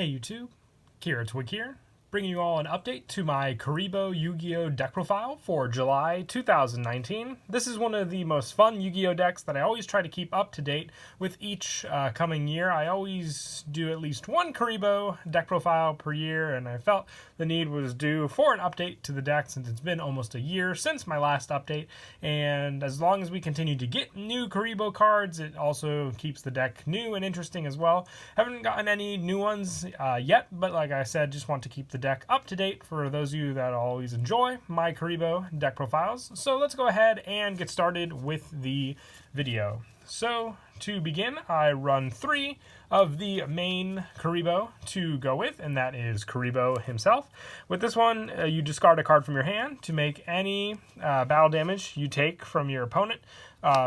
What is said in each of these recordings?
Hey YouTube, Kira Twig here, bringing you all an update to my Kuriboh Yugioh deck profile for July 2019. This is one of the most fun Yu-Gi-Oh decks that I always try to keep up to date with each coming year. I always do at least one Kuriboh deck profile per year, and I felt the need was due for an update to the deck since it's been almost a year since my last update, and as long as we continue to get new Kuriboh cards, it also keeps the deck new and interesting as well. Haven't gotten any new ones yet, but like I said, just want to keep the deck up to date for those of you that always enjoy my Kuriboh deck profiles. So let's go ahead and get started with the video. So to begin, I run 3 of the main Kuriboh to go with, and that is Kuriboh himself. With this one, you discard a card from your hand to make any battle damage you take from your opponent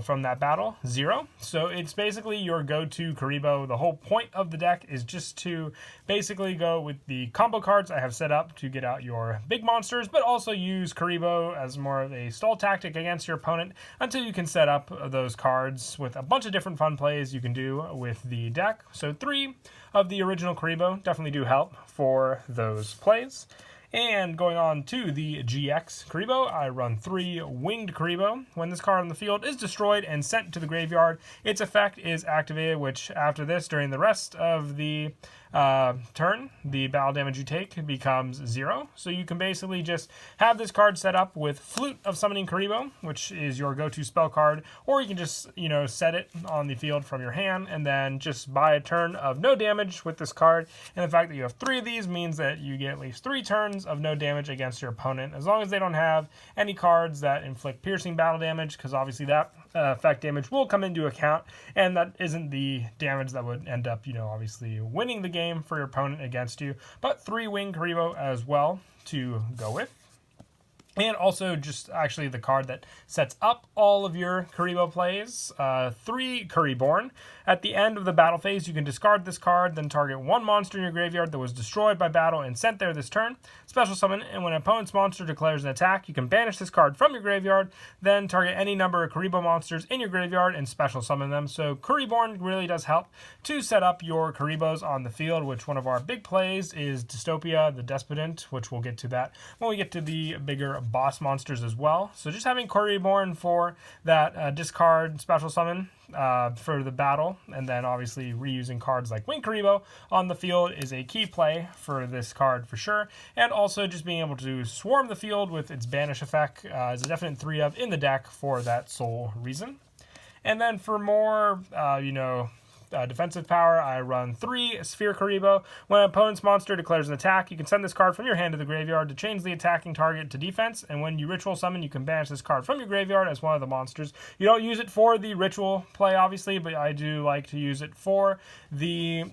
from that battle 0. So it's basically your go-to Kuriboh. The whole point of the deck is just to basically go with the combo cards I have set up to get out your big monsters, but also use Kuriboh as more of a stall tactic against your opponent until you can set up those cards with a bunch of different fun plays you can do with the deck. So 3 of the original Kuriboh definitely do help for those plays. And going on to the GX Kuriboh, I run 3 Winged Kuriboh. When this card on the field is destroyed and sent to the graveyard, its effect is activated, which after this, during the rest of the turn, the battle damage you take becomes 0. So you can basically just have this card set up with Flute of Summoning Kuriboh, which is your go-to spell card, or you can just, set it on the field from your hand and then just buy a turn of no damage with this card. And the fact that you have 3 of these means that you get at least 3 turns of no damage against your opponent, as long as they don't have any cards that inflict piercing battle damage, because obviously that effect damage will come into account, and that isn't the damage that would end up, obviously winning the game for your opponent against you. But 3 Winged Kuriboh as well to go with. And also just actually the card that sets up all of your Kuriboh plays, 3 Kuriboh. At the end of the battle phase, you can discard this card, then target 1 monster in your graveyard that was destroyed by battle and sent there this turn. Special summon, and when an opponent's monster declares an attack, you can banish this card from your graveyard, then target any number of Kuriboh monsters in your graveyard and special summon them. So Kuriboh really does help to set up your Kuribohs on the field, which one of our big plays is Dystopia, the Despotent, which we'll get to that when we get to the bigger boss monsters as well. So just having Kuriboh for that discard special summon for the battle, and then obviously reusing cards like Winged Kuriboh on the field is a key play for this card for sure. And also just being able to swarm the field with its banish effect is a definite 3 of in the deck for that sole reason. And then for more, defensive power, I run 3 Sphere Kuriboh. When an opponent's monster declares an attack, you can send this card from your hand to the graveyard to change the attacking target to defense, and when you ritual summon, you can banish this card from your graveyard as one of the monsters. You don't use it for the ritual play, obviously, but I do like to use it for the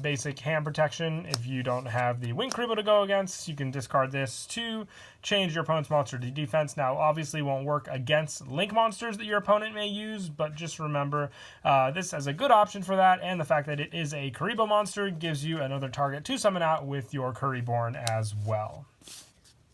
basic hand protection. If you don't have the Winged Kuriboh to go against, you can discard this to change your opponent's monster to defense. Now, obviously won't work against link monsters that your opponent may use, but just remember this as a good option for that, and the fact that it is a Kuriboh monster gives you another target to summon out with your Kuriboh as well.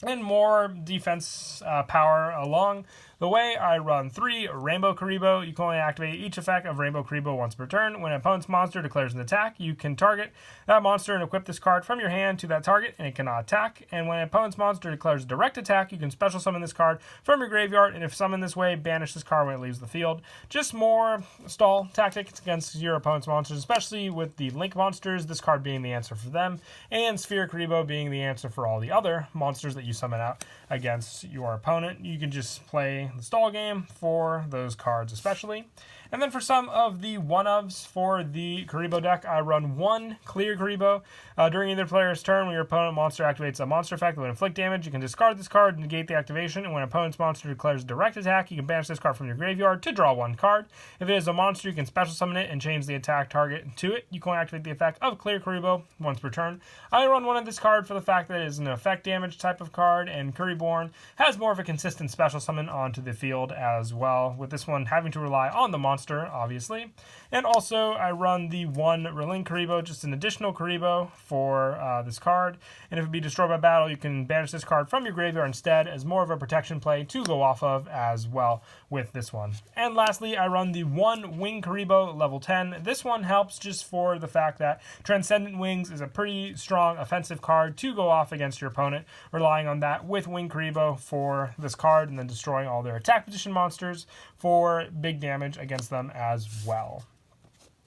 And more defense power along the way, I run 3 Rainbow Kuriboh. You can only activate each effect of Rainbow Kuriboh once per turn. When an opponent's monster declares an attack, you can target that monster and equip this card from your hand to that target, and it cannot attack. And when an opponent's monster declares direct attack, you can special summon this card from your graveyard, and if summoned this way, banish this card when it leaves the field. Just more stall tactics against your opponent's monsters, especially with the link monsters, this card being the answer for them, and Sphere Kuriboh being the answer for all the other monsters that you summon out against your opponent. You can just play the stall game for those cards especially. And then for some of the one-ofs for the Kuriboh deck, I run 1 Clear Kuriboh. During either player's turn, when your opponent monster activates a monster effect that would inflict damage, you can discard this card and negate the activation. And when an opponent's monster declares direct attack, you can banish this card from your graveyard to draw 1 card. If it is a monster, you can special summon it and change the attack target to it. You can only activate the effect of Clear Kuriboh once per turn. I run 1 of this card for the fact that it is an effect damage type of card, and Kuriboh has more of a consistent special summon onto the field as well, with this one having to rely on the monster monster, obviously. And also, I run the 1 Relink Kuriboh, just an additional Kuriboh for this card. And if it be destroyed by battle, you can banish this card from your graveyard instead as more of a protection play to go off of as well with this one. And lastly, I run the 1 Wing Kuriboh, level 10. This one helps just for the fact that Transcendent Wings is a pretty strong offensive card to go off against your opponent, relying on that with Wing Kuriboh for this card and then destroying all their attack position monsters for big damage against them as well.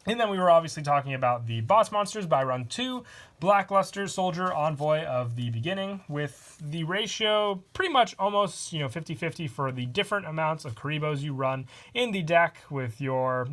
And then we were obviously talking about the boss monsters by run 2, Blackluster Soldier Envoy of the Beginning, with the ratio pretty much almost 50-50 for the different amounts of Kuribohs you run in the deck with your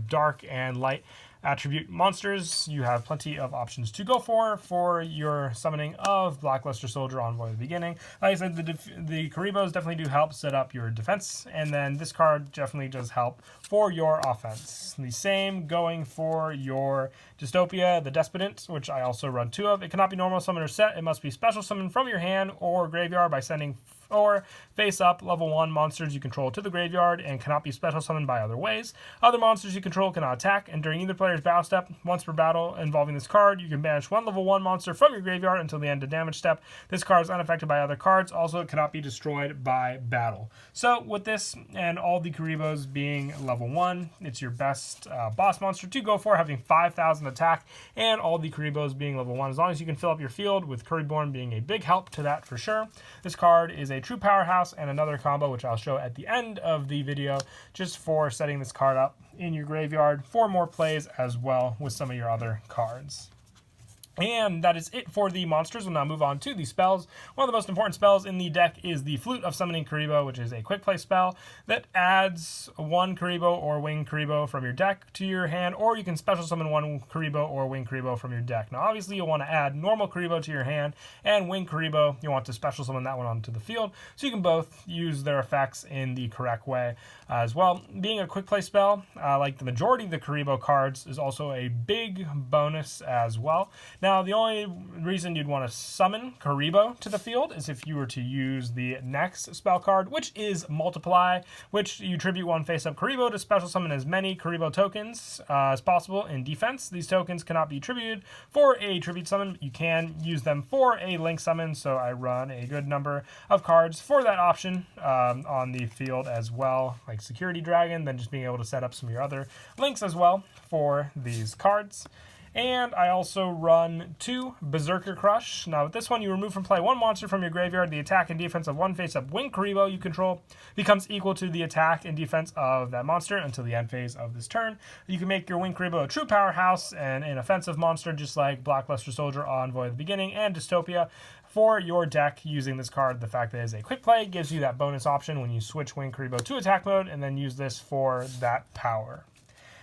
dark and light attribute monsters. You have plenty of options to go for your summoning of Blackluster Soldier Envoy at the beginning. Like I said, the Kuribohs definitely do help set up your defense, and then this card definitely does help for your offense. The same going for your Dystopia, the Despotant, which I also run 2 of. It cannot be normal summon or set. It must be special summon from your hand or graveyard by sending or face up level 1 monsters you control to the graveyard and cannot be special summoned by other ways. Other monsters you control cannot attack, and during either player's battle step, once per battle involving this card, you can banish 1 level 1 monster from your graveyard until the end of damage step. This card is unaffected by other cards. Also, it cannot be destroyed by battle. So with this and all the Kuribohs being level 1, it's your best boss monster to go for, having 5,000 attack, and all the Kuribohs being level 1. As long as you can fill up your field, with Kuriboh being a big help to that for sure. This card is a true powerhouse and another combo, which I'll show at the end of the video, just for setting this card up in your graveyard for more plays as well with some of your other cards. And that is it for the monsters. We'll now move on to the spells. One of the most important spells in the deck is the Flute of Summoning Kuriboh, which is a quick play spell that adds 1 Kuriboh or Wing Kuriboh from your deck to your hand, or you can special summon 1 Kuriboh or Wing Kuriboh from your deck. Now, obviously, you'll want to add normal Kuriboh to your hand, and Wing Kuriboh, you want to special summon that one onto the field, so you can both use their effects in the correct way as well. Being a quick play spell, like the majority of the Kuriboh cards, is also a big bonus as well. Now, the only reason you'd want to summon Kuriboh to the field is if you were to use the next spell card, which is Multiply, which you tribute 1 face-up Kuriboh to special summon as many Kuriboh tokens as possible in defense. These tokens cannot be tributed for a tribute summon, but you can use them for a link summon, so I run a good number of cards for that option on the field as well, like Security Dragon, then just being able to set up some of your other links as well for these cards. And I also run 2 Berserker Crush. Now with this one, you remove from play 1 monster from your graveyard. The attack and defense of 1 face-up Wing Kuriboh you control becomes equal to the attack and defense of that monster until the end phase of this turn. You can make your Wing Kuriboh a true powerhouse and an offensive monster, just like Blackluster Soldier Envoy at the beginning and Dystopia for your deck using this card. The fact that it is a quick play gives you that bonus option when you switch Wing Kuriboh to attack mode and then use this for that power.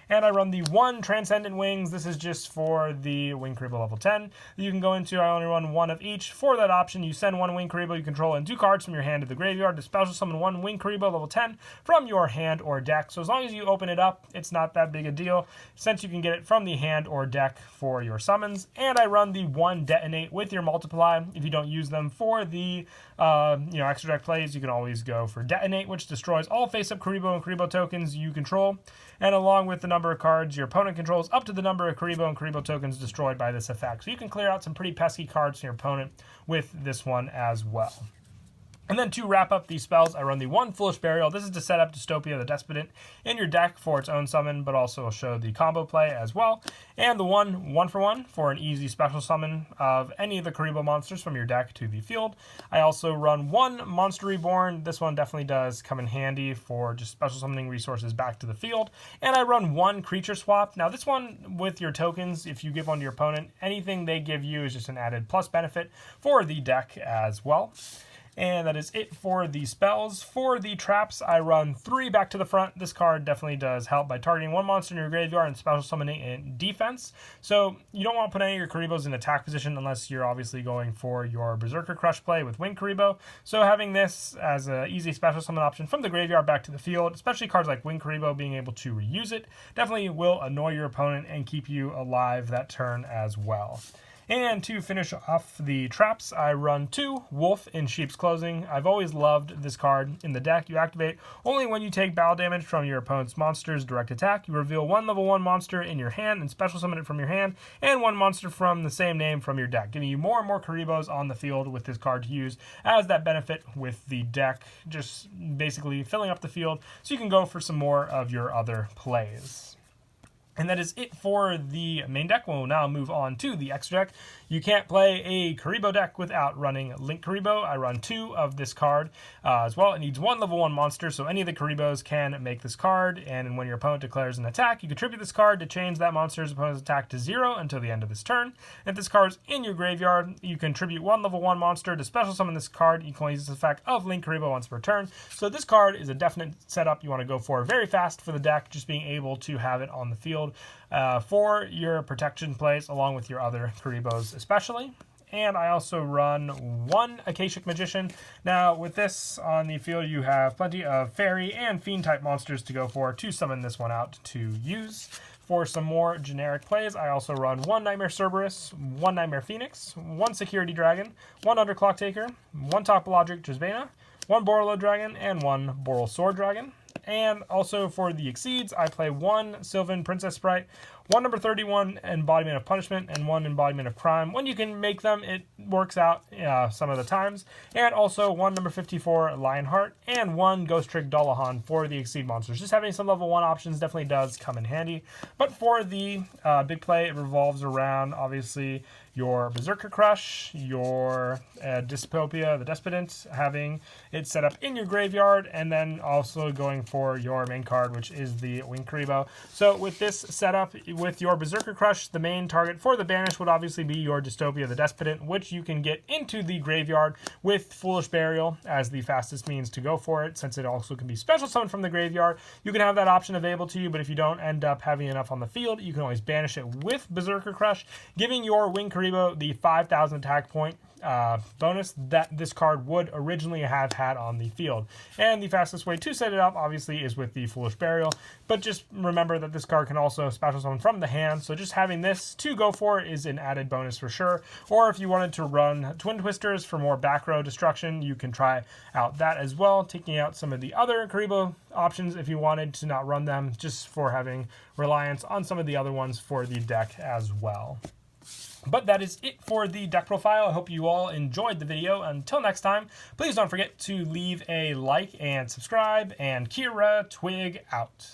And I run the 1 Transcendent Wings. This is just for the Wing Kuriboh level 10. You can go into, I only run 1 of each. For that option, you send 1 Wing Kuriboh you control and 2 cards from your hand to the graveyard to special summon 1 Wing Kuriboh level 10 from your hand or deck. So as long as you open it up, it's not that big a deal, since you can get it from the hand or deck for your summons. And I run the 1 Detonate with your Multiply. If you don't use them for the extra deck plays, you can always go for Detonate, which destroys all face-up Kuriboh and Kuriboh tokens you control. And along with the number of cards your opponent controls, up to the number of Kuriboh and Kuriboh tokens destroyed by this effect. So you can clear out some pretty pesky cards from your opponent with this one as well. And then to wrap up these spells, I run the 1 Foolish Burial. This is to set up Dystopia the Despotant in your deck for its own summon, but also show the combo play as well. And the 1 for 1 for an easy special summon of any of the Kuriboh monsters from your deck to the field. I also run 1 Monster Reborn. This one definitely does come in handy for just special summoning resources back to the field. And I run 1 Creature Swap. Now this one with your tokens, if you give one to your opponent, anything they give you is just an added plus benefit for the deck as well. And that is it for the spells. For the traps, I run 3 back to the front. This card definitely does help by targeting 1 monster in your graveyard and special summoning in defense. So you don't want to put any of your Kuribohs in attack position unless you're obviously going for your Berserker Crush play with Wing Kuriboh. So having this as an easy special summon option from the graveyard back to the field, especially cards like Wing Kuriboh being able to reuse it, definitely will annoy your opponent and keep you alive that turn as well. And to finish off the traps, I run 2 Wolf in Sheep's Clothing. I've always loved this card in the deck. You activate only when you take battle damage from your opponent's monster's direct attack. You reveal 1 level 1 monster in your hand and special summon it from your hand, and 1 monster from the same name from your deck, giving you more and more Kuribos on the field with this card to use as that benefit with the deck, just basically filling up the field so you can go for some more of your other plays. And that is it for the main deck. We'll now move on to the extra deck. You can't play a Kuriboh deck without running Link Kuriboh. I run 2 of this card as well. It needs 1 level 1 monster, so any of the Kuribos can make this card. And when your opponent declares an attack, you contribute this card to change that monster's opponent's attack to 0 until the end of this turn. If this card is in your graveyard, you contribute 1 level 1 monster to special summon this card. You can only use the effect of Link Kuriboh once per turn. So this card is a definite setup you want to go for very fast for the deck, just being able to have it on the field for your protection plays along with your other Kuribos especially. And I also run 1 Acacia Magician. Now with this on the field, you have plenty of fairy and fiend type monsters to go for to summon this one out to use. For some more generic plays, I also run 1 Nightmare Cerberus, 1 Nightmare Phoenix, 1 Security Dragon, 1 Underclock Taker, 1 Topologic Trizbana, 1 Borreload Dragon, and 1 Boral Sword Dragon. And also for the Exceeds, I play 1 Sylvan Princess Sprite, 1 number 31 Embodiment of Punishment, and 1 Embodiment of Crime. When you can make them, it works out some of the times. And also 1 number 54 Lionheart, and 1 Ghost Trick Dullahan for the Exceed monsters. Just having some level 1 options definitely does come in handy. But for the big play, it revolves around, obviously, your Berserker Crush, your Dystopia, the Despotant, having it set up in your graveyard, and then also going for your main card, which is the Wing Kuriboh. So with this setup, with your Berserker Crush, the main target for the banish would obviously be your Dystopia, the Despotant, which you can get into the graveyard with Foolish Burial as the fastest means to go for it, since it also can be special summoned from the graveyard. You can have that option available to you, but if you don't end up having enough on the field, you can always banish it with Berserker Crush, giving your Wing Kuriboh the 5,000 attack point bonus that this card would originally have had on the field. And the fastest way to set it up, obviously, is with the Foolish Burial. But just remember that this card can also special summon from the hand, so just having this to go for is an added bonus for sure. Or if you wanted to run Twin Twisters for more back row destruction, you can try out that as well, taking out some of the other Kuriboh options if you wanted to not run them, just for having reliance on some of the other ones for the deck as well. But that is it for the deck profile. I hope you all enjoyed the video. Until next time, please don't forget to leave a like and subscribe, and Kira Twig out.